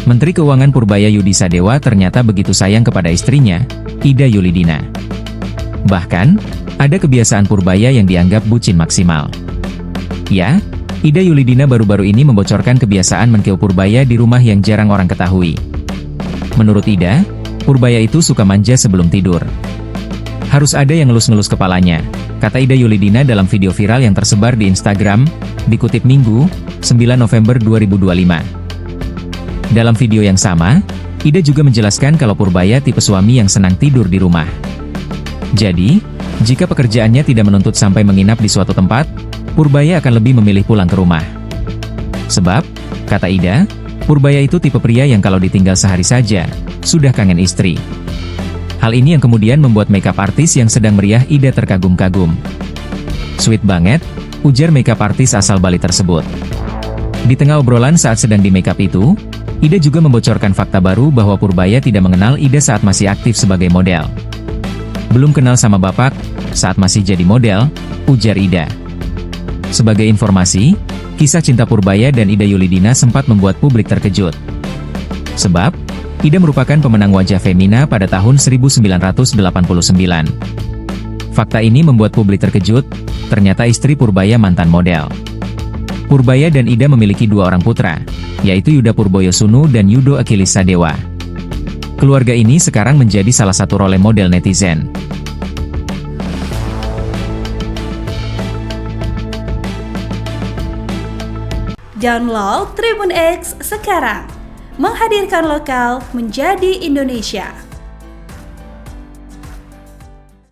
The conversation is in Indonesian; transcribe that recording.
Menteri Keuangan Purbaya Yudi Sadewa ternyata begitu sayang kepada istrinya, Ida Yulidina. Bahkan, ada kebiasaan Purbaya yang dianggap bucin maksimal. Ya, Ida Yulidina baru-baru ini membocorkan kebiasaan Menkeu Purbaya di rumah yang jarang orang ketahui. Menurut Ida, Purbaya itu suka manja sebelum tidur. Harus ada yang ngelus-ngelus kepalanya, kata Ida Yulidina dalam video viral yang tersebar di Instagram, dikutip Minggu, 9 November 2025. Dalam video yang sama, Ida juga menjelaskan kalau Purbaya tipe suami yang senang tidur di rumah. Jadi, jika pekerjaannya tidak menuntut sampai menginap di suatu tempat, Purbaya akan lebih memilih pulang ke rumah. Sebab, kata Ida, Purbaya itu tipe pria yang kalau ditinggal sehari saja, sudah kangen istri. Hal ini yang kemudian membuat makeup artis yang sedang meriah Ida terkagum-kagum. Sweet banget, ujar makeup artis asal Bali tersebut. Di tengah obrolan saat sedang di makeup itu, Ida juga membocorkan fakta baru bahwa Purbaya tidak mengenal Ida saat masih aktif sebagai model. Belum kenal sama bapak, saat masih jadi model, ujar Ida. Sebagai informasi, kisah cinta Purbaya dan Ida Yulidina sempat membuat publik terkejut. Sebab, Ida merupakan pemenang wajah Femina pada tahun 1989. Fakta ini membuat publik terkejut, ternyata istri Purbaya mantan model. Purbaya dan Ida memiliki 2 orang putra, yaitu Yuda Purboyosunu dan Yudo Achilles Sadewa. Keluarga ini sekarang menjadi salah satu role model netizen. Download Tribun X sekarang, menghadirkan lokal menjadi Indonesia.